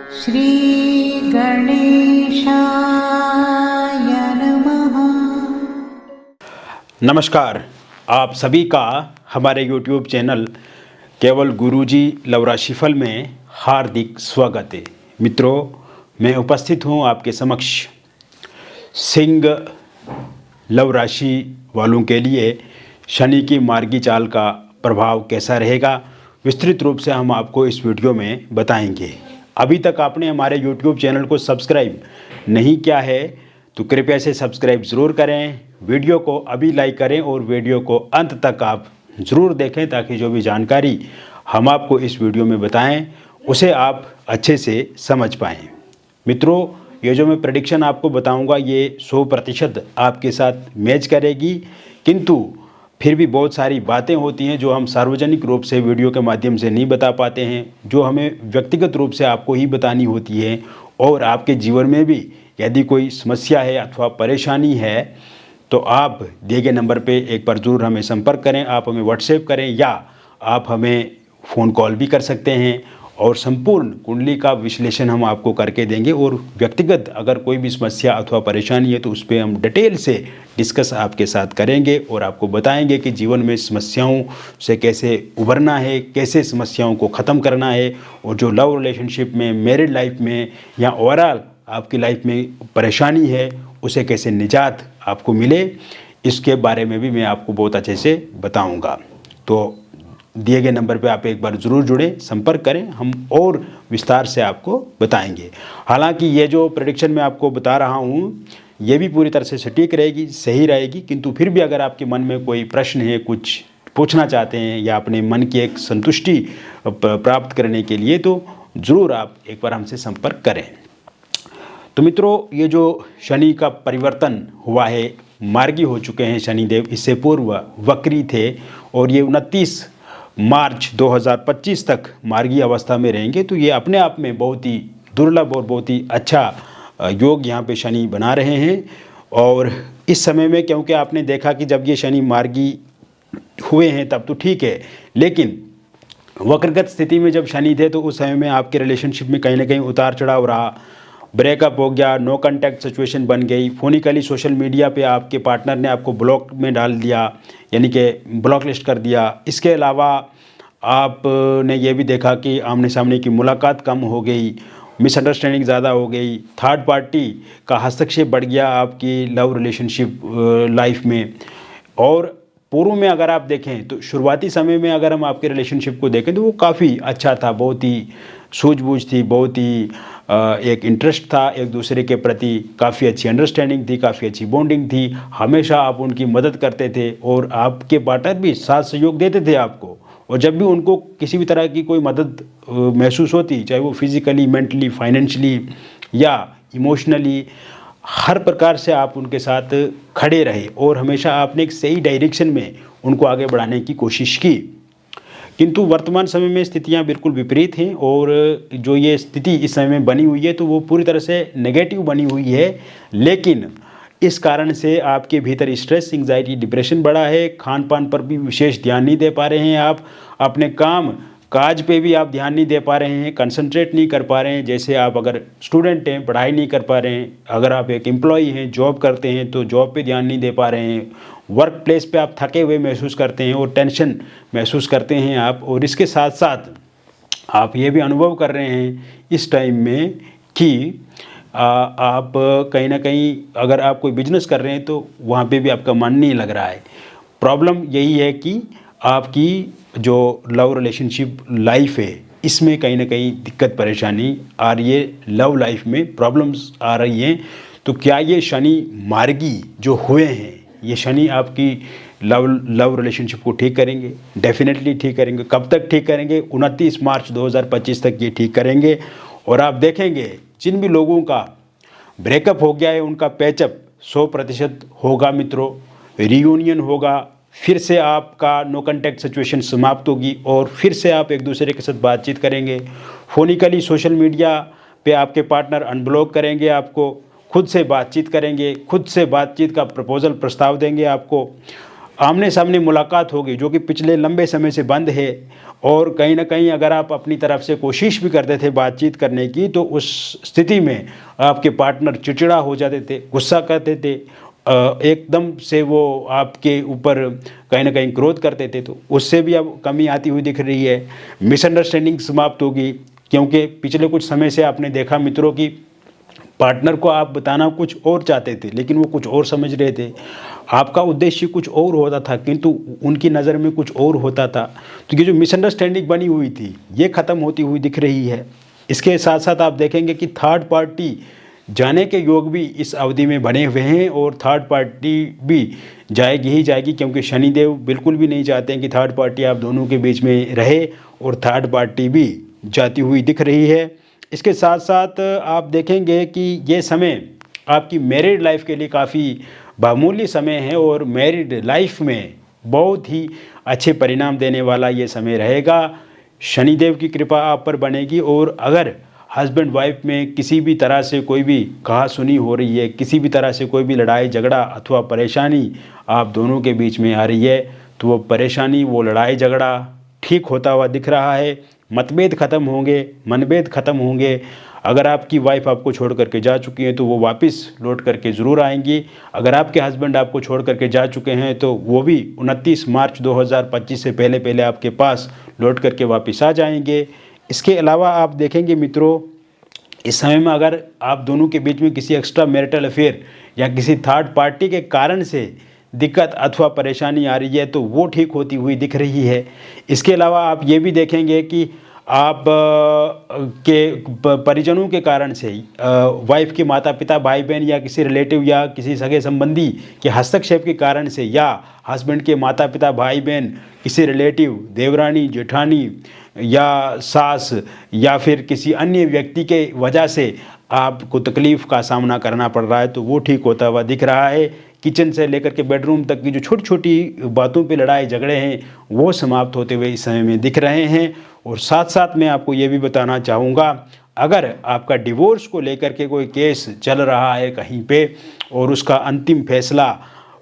श्री गणेशाय नमः। नमस्कार, आप सभी का हमारे YouTube चैनल केवल गुरुजी लव राशिफल में हार्दिक स्वागत है। मित्रों, मैं उपस्थित हूँ आपके समक्ष सिंह लव राशि वालों के लिए शनि की मार्गी चाल का प्रभाव कैसा रहेगा, विस्तृत रूप से हम आपको इस वीडियो में बताएंगे। अभी तक आपने हमारे YouTube चैनल को सब्सक्राइब नहीं किया है तो कृपया से सब्सक्राइब ज़रूर करें, वीडियो को अभी लाइक करें और वीडियो को अंत तक आप ज़रूर देखें ताकि जो भी जानकारी हम आपको इस वीडियो में बताएं उसे आप अच्छे से समझ पाएँ। मित्रों, ये जो मैं प्रेडिक्शन आपको बताऊंगा ये 100% आपके साथ मैच करेगी, किंतु फिर भी बहुत सारी बातें होती हैं जो हम सार्वजनिक रूप से वीडियो के माध्यम से नहीं बता पाते हैं, जो हमें व्यक्तिगत रूप से आपको ही बतानी होती है। और आपके जीवन में भी यदि कोई समस्या है अथवा परेशानी है तो आप दिए गए नंबर पे एक बार ज़रूर हमें संपर्क करें। आप हमें व्हाट्सएप करें या आप हमें फ़ोन कॉल भी कर सकते हैं और संपूर्ण कुंडली का विश्लेषण हम आपको करके देंगे। और व्यक्तिगत अगर कोई भी समस्या अथवा परेशानी है तो उस पर हम डिटेल से डिस्कस आपके साथ करेंगे और आपको बताएंगे कि जीवन में समस्याओं से कैसे उभरना है, कैसे समस्याओं को ख़त्म करना है, और जो लव रिलेशनशिप में, मैरिड लाइफ में या ओवरऑल आपकी लाइफ में परेशानी है उसे कैसे निजात आपको मिले, इसके बारे में भी मैं आपको बहुत अच्छे से बताऊँगा। तो दिए गए नंबर पे आप एक बार ज़रूर जुड़ें, संपर्क करें, हम और विस्तार से आपको बताएंगे। हालांकि ये जो प्रेडिक्शन मैं आपको बता रहा हूँ ये भी पूरी तरह से सटीक रहेगी, सही रहेगी, किंतु फिर भी अगर आपके मन में कोई प्रश्न है, कुछ पूछना चाहते हैं या अपने मन की एक संतुष्टि प्राप्त करने के लिए तो ज़रूर आप एक बार हमसे संपर्क करें। तो मित्रों, ये जो शनि का परिवर्तन हुआ है, मार्गी हो चुके हैं शनिदेव, इससे पूर्व वक्री थे और ये 29 मार्च 2025 तक मार्गी अवस्था में रहेंगे। तो ये अपने आप में बहुत ही दुर्लभ और बहुत ही अच्छा योग यहाँ पे शनि बना रहे हैं। और इस समय में क्योंकि आपने देखा कि जब ये शनि मार्गी हुए हैं तब तो ठीक है, लेकिन वक्रगत स्थिति में जब शनि थे तो उस समय में आपके रिलेशनशिप में कहीं ना कहीं उतार चढ़ाव रहा, ब्रेकअप हो गया, नो कांटेक्ट सिचुएशन बन गई, फोनिकली सोशल मीडिया पे आपके पार्टनर ने आपको ब्लॉक में डाल दिया, यानी कि ब्लॉक लिस्ट कर दिया। इसके अलावा आपने ये भी देखा कि आमने सामने की मुलाकात कम हो गई, मिसअंडरस्टैंडिंग ज़्यादा हो गई, थर्ड पार्टी का हस्तक्षेप बढ़ गया आपकी लव रिलेशनशिप लाइफ में। और पूर्व में अगर आप देखें तो शुरुआती समय में अगर हम आपके रिलेशनशिप को देखें तो वो काफ़ी अच्छा था, बहुत ही सूझबूझ थी, बहुत ही एक इंटरेस्ट था एक दूसरे के प्रति, काफ़ी अच्छी अंडरस्टैंडिंग थी, काफ़ी अच्छी बॉन्डिंग थी, हमेशा आप उनकी मदद करते थे और आपके पार्टनर भी साथ सहयोग देते थे आपको। और जब भी उनको किसी भी तरह की कोई मदद महसूस होती, चाहे वो फिज़िकली, मेंटली, फाइनेंशियली या इमोशनली, हर प्रकार से आप उनके साथ खड़े रहे और हमेशा आपने एक सही डायरेक्शन में उनको आगे बढ़ाने की कोशिश की। किंतु वर्तमान समय में स्थितियां बिल्कुल विपरीत हैं और जो ये स्थिति इस समय में बनी हुई है तो वो पूरी तरह से नेगेटिव बनी हुई है। लेकिन इस कारण से आपके भीतर स्ट्रेस, एंग्जाइटी, डिप्रेशन बढ़ा है, खान पान पर भी विशेष ध्यान नहीं दे पा रहे हैं, आप अपने काम काज पे भी आप ध्यान नहीं दे पा रहे हैं, कंसंट्रेट नहीं कर पा रहे हैं। जैसे आप अगर स्टूडेंट हैं, पढ़ाई नहीं कर पा रहे हैं, अगर आप एक एम्प्लॉई हैं, जॉब करते हैं तो जॉब पे ध्यान नहीं दे पा रहे हैं, वर्क प्लेस पे आप थके हुए महसूस करते हैं और टेंशन महसूस करते हैं आप। और इसके साथ साथ आप ये भी अनुभव कर रहे हैं इस टाइम में कि आप कहीं ना कहीं अगर आप कोई बिजनेस कर रहे हैं तो वहाँ पे भी आपका मन नहीं लग रहा है। प्रॉब्लम यही है कि आपकी जो लव रिलेशनशिप लाइफ है इसमें कहीं ना कहीं दिक्कत परेशानी आ रही है, लव लाइफ में प्रॉब्लम्स आ रही हैं। तो क्या ये शनि मार्गी जो हुए हैं ये शनि आपकी लव रिलेशनशिप को ठीक करेंगे? डेफिनेटली ठीक करेंगे। कब तक ठीक करेंगे? 29 मार्च 2025 तक ये ठीक करेंगे। और आप देखेंगे जिन भी लोगों का ब्रेकअप हो गया है उनका पैचअप 100% होगा मित्रों, रियूनियन होगा, फिर से आपका नो कांटेक्ट सिचुएशन समाप्त होगी और फिर से आप एक दूसरे के साथ बातचीत करेंगे। फोनिकली सोशल मीडिया पे आपके पार्टनर अनब्लॉक करेंगे आपको, खुद से बातचीत करेंगे, खुद से बातचीत का प्रपोजल प्रस्ताव देंगे आपको। आमने सामने मुलाकात होगी, जो कि पिछले लंबे समय से बंद है। और कहीं ना कहीं अगर आप अपनी तरफ से कोशिश भी करते थे बातचीत करने की, तो उस स्थिति में आपके पार्टनर चिड़चिड़ा हो जाते थे, गुस्सा करते थे, एकदम से वो आपके ऊपर कहीं ना कहीं क्रोध करते थे। तो उससे भी अब कमी आती हुई दिख रही है। मिसअंडरस्टैंडिंग समाप्त होगी, क्योंकि पिछले कुछ समय से आपने देखा मित्रों की पार्टनर को आप बताना कुछ और चाहते थे, लेकिन वो कुछ और समझ रहे थे। आपका उद्देश्य कुछ और होता था, किंतु उनकी नज़र में कुछ और होता था। तो ये जो मिसअंडरस्टैंडिंग बनी हुई थी, ये ख़त्म होती हुई दिख रही है। इसके साथ साथ आप देखेंगे कि थर्ड पार्टी जाने के योग भी इस अवधि में बने हुए हैं, और थर्ड पार्टी भी जाएगी ही जाएगी, क्योंकि शनिदेव बिल्कुल भी नहीं चाहते हैं कि थर्ड पार्टी आप दोनों के बीच में रहे, और थर्ड पार्टी भी जाती हुई दिख रही है। इसके साथ साथ आप देखेंगे कि ये समय आपकी मैरिड लाइफ के लिए काफ़ी बहुमूल्य समय है, और मैरिड लाइफ में बहुत ही अच्छे परिणाम देने वाला ये समय रहेगा। शनिदेव की कृपा आप पर बनेगी, और अगर हस्बैंड वाइफ में किसी भी तरह से कोई भी कहा सुनी हो रही है, किसी भी तरह से कोई भी लड़ाई झगड़ा अथवा परेशानी आप दोनों के बीच में आ रही है, तो वो परेशानी, वो लड़ाई झगड़ा ठीक होता हुआ दिख रहा है। मतभेद खत्म होंगे, मनभेद खत्म होंगे। अगर आपकी वाइफ आपको छोड़ करके जा चुकी है, तो वो वापस लौट करके ज़रूर आएंगी। अगर आपके हस्बैंड आपको छोड़ करके जा चुके हैं, तो वो भी 29 मार्च 2025 से पहले पहले आपके पास लौट करके वापस आ जाएंगे। इसके अलावा आप देखेंगे मित्रों, इस समय में अगर आप दोनों के बीच में किसी एक्स्ट्रा मैरिटल अफेयर या किसी थर्ड पार्टी के कारण से दिक्कत अथवा परेशानी आ रही है, तो वो ठीक होती हुई दिख रही है। इसके अलावा आप ये भी देखेंगे कि आप के परिजनों के कारण से वाइफ के माता पिता, भाई बहन या किसी रिलेटिव या किसी सगे संबंधी के हस्तक्षेप के कारण से, या हस्बैंड के माता पिता, भाई बहन, किसी रिलेटिव, देवरानी, जेठानी या सास या फिर किसी अन्य व्यक्ति के वजह से आपको तकलीफ़ का सामना करना पड़ रहा है, तो वो ठीक होता हुआ दिख रहा है। किचन से लेकर के बेडरूम तक की जो छोटी छोटी बातों पे लड़ाई झगड़े हैं, वो समाप्त होते हुए इस समय में दिख रहे हैं। और साथ साथ मैं आपको ये भी बताना चाहूँगा, अगर आपका डिवोर्स को लेकर के कोई केस चल रहा है कहीं पे, और उसका अंतिम फैसला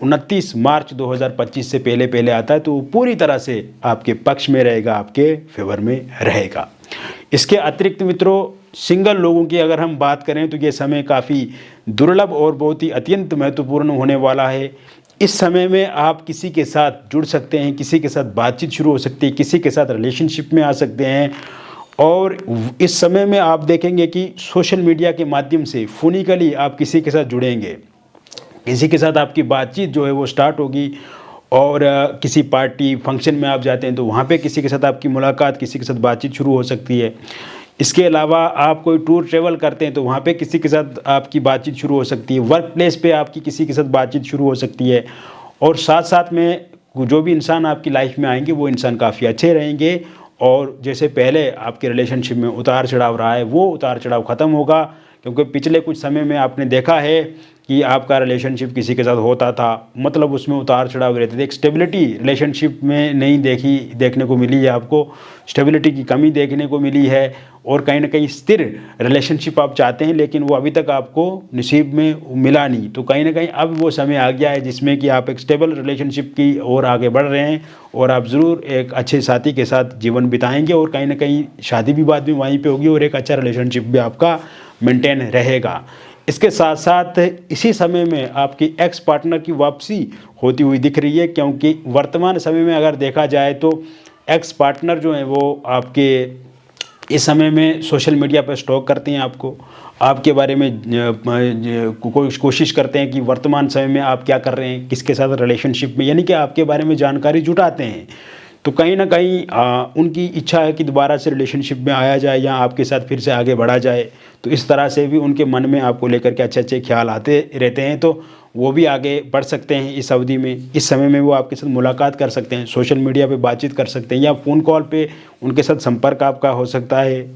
29 मार्च 2025 से पहले पहले आता है, तो वो पूरी तरह से आपके पक्ष में रहेगा, आपके फेवर में रहेगा। इसके अतिरिक्त मित्रों, सिंगल लोगों की अगर हम बात करें, तो ये समय काफ़ी दुर्लभ और बहुत ही अत्यंत महत्वपूर्ण होने वाला है। इस समय में आप किसी के साथ जुड़ सकते हैं, किसी के साथ बातचीत शुरू हो सकती है, किसी के साथ रिलेशनशिप में आ सकते हैं। और इस समय में आप देखेंगे कि सोशल मीडिया के माध्यम से फोनिकली आप किसी के साथ जुड़ेंगे, किसी के साथ आपकी बातचीत जो है वो स्टार्ट होगी। और किसी पार्टी फंक्शन में आप जाते हैं, तो वहाँ पे किसी के साथ आपकी मुलाकात, किसी के साथ बातचीत शुरू हो सकती है। इसके अलावा आप कोई टूर ट्रेवल करते हैं, तो वहाँ पे किसी के साथ आपकी बातचीत शुरू हो सकती है। वर्क प्लेस पे आपकी किसी के साथ बातचीत शुरू हो सकती है। और साथ साथ में जो भी इंसान आपकी लाइफ में आएंगे, वो इंसान काफ़ी अच्छे रहेंगे। और जैसे पहले आपके रिलेशनशिप में उतार चढ़ाव रहा है, वो उतार चढ़ाव ख़त्म होगा। क्योंकि पिछले कुछ समय में आपने देखा है कि आपका रिलेशनशिप किसी के साथ होता था, मतलब उसमें उतार चढ़ाव रहते थे। एक स्टेबिलिटी रिलेशनशिप में नहीं देखने को मिली है, आपको स्टेबिलिटी की कमी देखने को मिली है। और कहीं ना कहीं स्थिर रिलेशनशिप आप चाहते हैं, लेकिन वो अभी तक आपको नसीब में मिला नहीं। तो कहीं ना कहीं अब वो समय आ गया है जिसमें कि आप एक स्टेबल रिलेशनशिप की ओर आगे बढ़ रहे हैं, और आप ज़रूर एक अच्छे साथी के साथ जीवन बिताएंगे, और कहीं ना कहीं शादी भी बाद में वहीं पे होगी, और एक अच्छा रिलेशनशिप भी आपका मेंटेन रहेगा। इसके साथ साथ इसी समय में आपकी एक्स पार्टनर की वापसी होती हुई दिख रही है, क्योंकि वर्तमान समय में अगर देखा जाए तो एक्स पार्टनर जो है वो आपके इस समय में सोशल मीडिया पर स्टॉक करते हैं, आपके बारे में कोशिश करते हैं कि वर्तमान समय में आप क्या कर रहे हैं, किसके साथ रिलेशनशिप में, यानी कि आपके बारे में जानकारी जुटाते हैं। तो कहीं ना कहीं उनकी इच्छा है कि दोबारा से रिलेशनशिप में आया जाए, या आपके साथ फिर से आगे बढ़ा जाए। तो इस तरह से भी उनके मन में आपको लेकर के अच्छे अच्छे ख्याल आते रहते हैं, तो वो भी आगे बढ़ सकते हैं इस अवधि में। इस समय में वो आपके साथ मुलाकात कर सकते हैं, सोशल मीडिया पे बातचीत कर सकते हैं, या फ़ोन कॉल पे उनके साथ संपर्क आपका हो सकता है।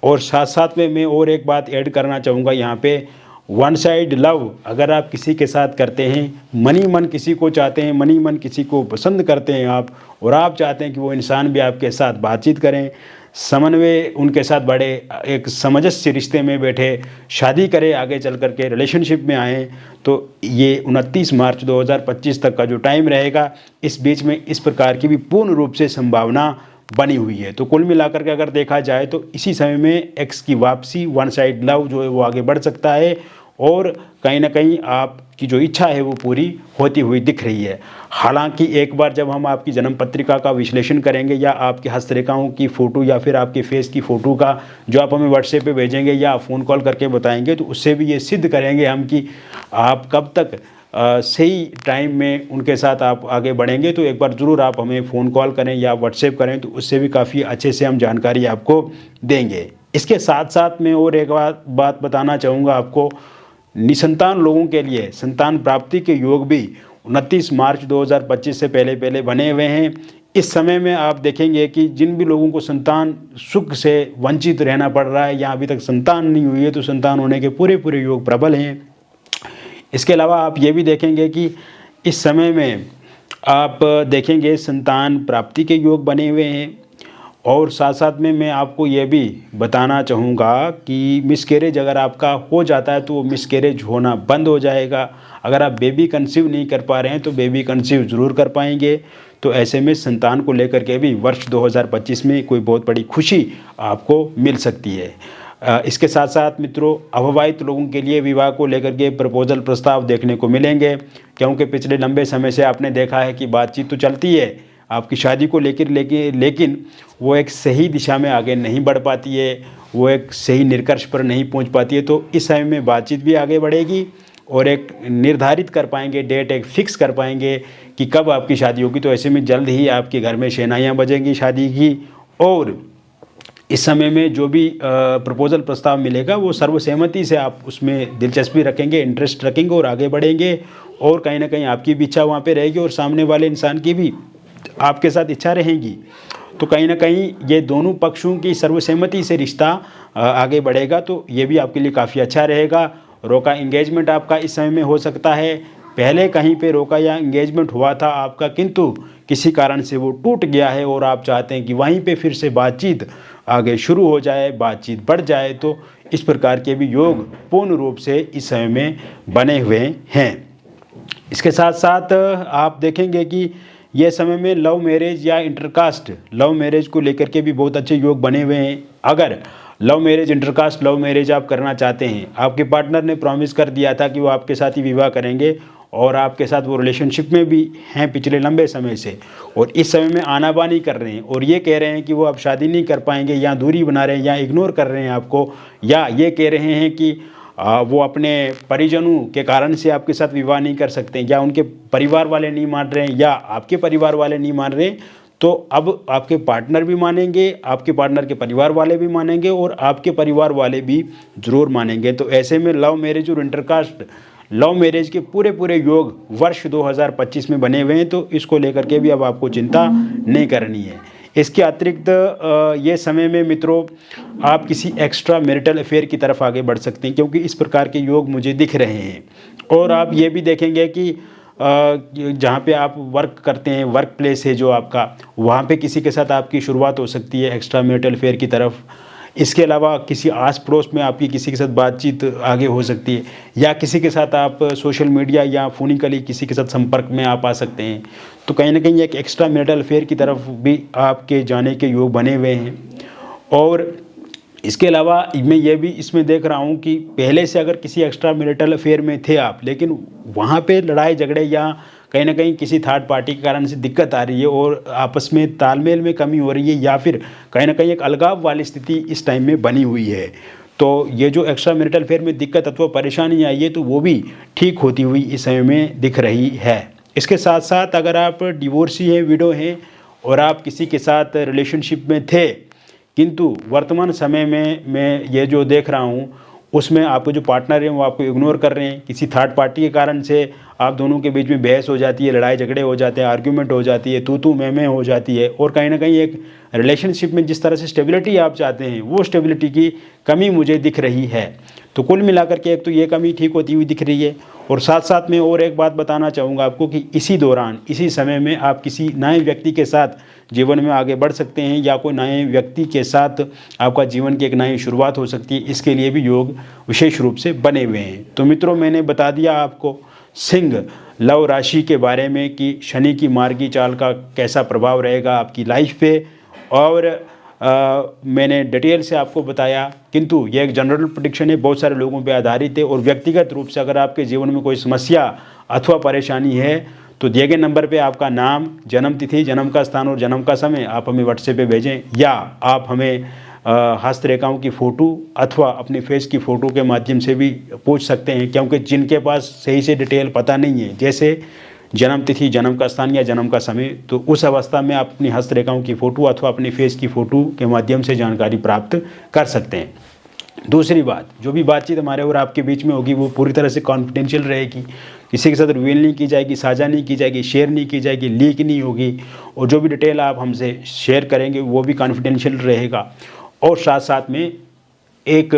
और साथ साथ में मैं और एक बात ऐड करना चाहूँगा यहाँ पे, वन साइड लव अगर आप किसी के साथ करते हैं, मनी मन किसी को चाहते हैं, मनी मन किसी को पसंद करते हैं आप, और आप चाहते हैं कि वो इंसान भी आपके साथ बातचीत करें, समन्वय उनके साथ बढ़े, एक सामंजस्य रिश्ते में बैठे, शादी करें, आगे चल कर के रिलेशनशिप में आएँ, तो ये 29 मार्च 2025 तक का जो टाइम रहेगा, इस बीच में इस प्रकार की भी पूर्ण रूप से संभावना बनी हुई है। तो कुल मिलाकर के अगर देखा जाए तो इसी समय में एक्स की वापसी, वन साइड लव जो है वो आगे बढ़ सकता है और कहीं ना कहीं आपकी जो इच्छा है वो पूरी होती हुई दिख रही है। हालांकि एक बार जब हम आपकी जन्म पत्रिका का विश्लेषण करेंगे या आपकी हस्तरेखाओं की फ़ोटो या फिर आपके फेस की फ़ोटो का जो आप हमें व्हाट्सएप पे भेजेंगे या फ़ोन कॉल करके बताएंगे, तो उससे भी ये सिद्ध करेंगे हम कि आप कब तक सही टाइम में उनके साथ आप आगे बढ़ेंगे। तो एक बार ज़रूर आप हमें फ़ोन कॉल करें या व्हाट्सएप करें, तो उससे भी काफ़ी अच्छे से हम जानकारी आपको देंगे। इसके साथ साथ मैं और एक बात बताना चाहूँगा आपको, निसंतान लोगों के लिए संतान प्राप्ति के योग भी 29 मार्च 2025 से पहले बने हुए हैं। इस समय में आप देखेंगे कि जिन भी लोगों को संतान सुख से वंचित रहना पड़ रहा है या अभी तक संतान नहीं हुई है, तो संतान होने के पूरे योग प्रबल हैं। इसके अलावा आप ये भी देखेंगे कि इस समय में आप देखेंगे संतान प्राप्ति के योग बने हुए हैं। और साथ साथ में मैं आपको ये भी बताना चाहूँगा कि मिसकैरेज अगर आपका हो जाता है तो वो मिसकैरेज होना बंद हो जाएगा। अगर आप बेबी कंसीव नहीं कर पा रहे हैं तो बेबी कंसीव ज़रूर कर पाएंगे। तो ऐसे में संतान को लेकर के भी वर्ष 2025 में कोई बहुत बड़ी खुशी आपको मिल सकती है। इसके साथ साथ मित्रों, अविवाहित लोगों के लिए विवाह को लेकर के प्रपोजल प्रस्ताव देखने को मिलेंगे, क्योंकि पिछले लंबे समय से आपने देखा है कि बातचीत तो चलती है आपकी शादी को लेकर, लेकिन वो एक सही दिशा में आगे नहीं बढ़ पाती है, वो एक सही निष्कर्ष पर नहीं पहुंच पाती है। तो इस समय में बातचीत भी आगे बढ़ेगी और एक निर्धारित कर पाएंगे, डेट एक फिक्स कर पाएंगे कि कब आपकी शादी होगी। तो ऐसे में जल्द ही आपके घर में शहनाइयाँ बजेंगी शादी की। और इस समय में जो भी प्रपोजल प्रस्ताव मिलेगा वो सर्वसहमति से आप उसमें दिलचस्पी रखेंगे, इंटरेस्ट रखेंगे और आगे बढ़ेंगे। और कहीं ना कहीं आपकी भी इच्छा वहाँ पे रहेगी और सामने वाले इंसान की भी आपके साथ इच्छा रहेगी। तो कहीं ना कहीं ये दोनों पक्षों की सर्वसहमति से रिश्ता आगे बढ़ेगा। तो ये भी आपके लिए काफ़ी अच्छा रहेगा। रोका एंगेजमेंट आपका इस समय में हो सकता है। पहले कहीं पे रोका या एंगेजमेंट हुआ था आपका, किंतु किसी कारण से वो टूट गया है और आप चाहते हैं कि वहीं पे फिर से बातचीत आगे शुरू हो जाए, बातचीत बढ़ जाए। तो इस प्रकार के भी योग पूर्ण रूप से इस समय में बने हुए हैं। इसके साथ साथ आप देखेंगे कि ये समय में लव मैरिज या इंटरकास्ट लव मैरिज को लेकर के भी बहुत अच्छे योग बने हुए हैं। अगर love marriage, intercaste love marriage आप करना चाहते हैं, आपके पार्टनर ने प्रॉमिस कर दिया था कि वो आपके साथ ही विवाह करेंगे और आपके साथ वो रिलेशनशिप में भी हैं पिछले लंबे समय से, और इस समय में आनाबानी कर रहे हैं और ये कह रहे हैं कि वो अब शादी नहीं कर पाएंगे, या दूरी बना रहे हैं, या इग्नोर कर रहे हैं आपको, या ये कह रहे हैं कि वो अपने परिजनों के कारण से आपके साथ विवाह नहीं कर सकते, या उनके परिवार वाले नहीं मान रहे हैं, या आपके परिवार वाले नहीं मान रहे, तो अब आपके पार्टनर भी मानेंगे, आपके पार्टनर के परिवार वाले भी मानेंगे और आपके परिवार वाले भी ज़रूर मानेंगे। तो ऐसे में लव मैरिज और इंटरकास्ट लव मैरिज के पूरे योग वर्ष 2025 में बने हुए हैं। तो इसको लेकर के भी अब आपको चिंता नहीं करनी है। इसके अतिरिक्त ये समय में मित्रों आप किसी एक्स्ट्रा मैरिटल अफेयर की तरफ आगे बढ़ सकते हैं, क्योंकि इस प्रकार के योग मुझे दिख रहे हैं। और आप ये भी देखेंगे कि जहाँ पे आप वर्क करते हैं, वर्क प्लेस है जो आपका, वहाँ पे किसी के साथ आपकी शुरुआत हो सकती है एक्स्ट्रा मैरिटल अफेयर की तरफ। इसके अलावा किसी आस पड़ोस में आपकी किसी के साथ बातचीत आगे हो सकती है, या किसी के साथ आप सोशल मीडिया या फोनिकली किसी के साथ संपर्क में आप आ सकते हैं। तो कहीं ना कहीं एक एक्स्ट्रा मैरिटल अफेयर की तरफ भी आपके जाने के योग बने हुए हैं। और इसके अलावा मैं ये भी इसमें देख रहा हूँ कि पहले से अगर किसी एक्स्ट्रा मैरिटल अफेयर में थे आप, लेकिन वहाँ पे लड़ाई झगड़े या कहीं ना कहीं किसी थर्ड पार्टी के कारण से दिक्कत आ रही है और आपस में तालमेल में कमी हो रही है, या फिर कहीं ना कहीं एक अलगाव वाली स्थिति इस टाइम में बनी हुई है, तो ये जो एक्स्ट्रा मैरिटल अफेयर में दिक्कत अथवा परेशानी आई है, तो वो भी ठीक होती हुई इस समय में दिख रही है। इसके साथ साथ अगर आप डिवोर्सी हैं, विडो हैं और आप किसी के साथ रिलेशनशिप में थे, किंतु वर्तमान समय में मैं ये जो देख रहा हूँ उसमें आपके जो पार्टनर हैं वो आपको इग्नोर कर रहे हैं, किसी थर्ड पार्टी के कारण से आप दोनों के बीच में बहस हो जाती है, लड़ाई झगड़े हो जाते हैं, आर्ग्यूमेंट हो जाती है, तू मैं हो जाती है, और कहीं ना कहीं एक रिलेशनशिप में जिस तरह से स्टेबिलिटी आप चाहते हैं वो स्टेबिलिटी की कमी मुझे दिख रही है। तो कुल मिलाकर के एक तो ये कमी ठीक होती हुई दिख रही है, और साथ साथ में और एक बात बताना चाहूँगा आपको कि इसी दौरान, इसी समय में आप किसी नए व्यक्ति के साथ जीवन में आगे बढ़ सकते हैं, या कोई नए व्यक्ति के साथ आपका जीवन की एक नई शुरुआत हो सकती है। इसके लिए भी योग विशेष रूप से बने हुए हैं। तो मित्रों, मैंने बता दिया आपको सिंह लव राशि के बारे में कि शनि की मार्गी चाल का कैसा प्रभाव रहेगा आपकी लाइफ पे, और मैंने डिटेल से आपको बताया, किंतु ये एक जनरल प्रेडिक्शन है, बहुत सारे लोगों पे आधारित है। और व्यक्तिगत रूप से अगर आपके जीवन में कोई समस्या अथवा परेशानी है तो दिए गए नंबर पे आपका नाम, जन्म तिथि, जन्म का स्थान और जन्म का समय आप हमें व्हाट्सएप पे भेजें, या आप हमें हस्तरेखाओं की फ़ोटो अथवा अपनी फेस की फ़ोटो के माध्यम से भी पूछ सकते हैं, क्योंकि जिनके पास सही से डिटेल पता नहीं है, जैसे जन्म तिथि, जन्म का स्थान या जन्म का समय, तो उस अवस्था में आप अपनी हस्तरेखाओं की फ़ोटो अथवा अपनी फेस की फ़ोटो के माध्यम से जानकारी प्राप्त कर सकते हैं। दूसरी बात, जो भी बातचीत हमारे और आपके बीच में होगी वो पूरी तरह से कॉन्फिडेंशियल रहेगी, किसी के साथ रिवील नहीं की जाएगी, साझा नहीं की जाएगी, शेयर नहीं की जाएगी, लीक नहीं होगी, और जो भी डिटेल आप हमसे शेयर करेंगे वो भी कॉन्फिडेंशियल रहेगा। और साथ साथ में एक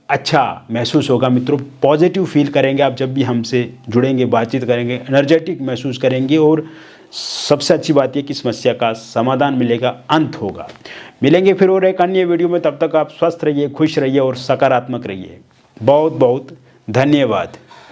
अच्छा महसूस होगा मित्रों, पॉजिटिव फील करेंगे आप जब भी हमसे जुड़ेंगे, बातचीत करेंगे, एनर्जेटिक महसूस करेंगे, और सबसे अच्छी बात यह कि समस्या का समाधान मिलेगा, अंत होगा। मिलेंगे फिर और एक अन्य वीडियो में, तब तक आप स्वस्थ रहिए, खुश रहिए और सकारात्मक रहिए। बहुत बहुत धन्यवाद।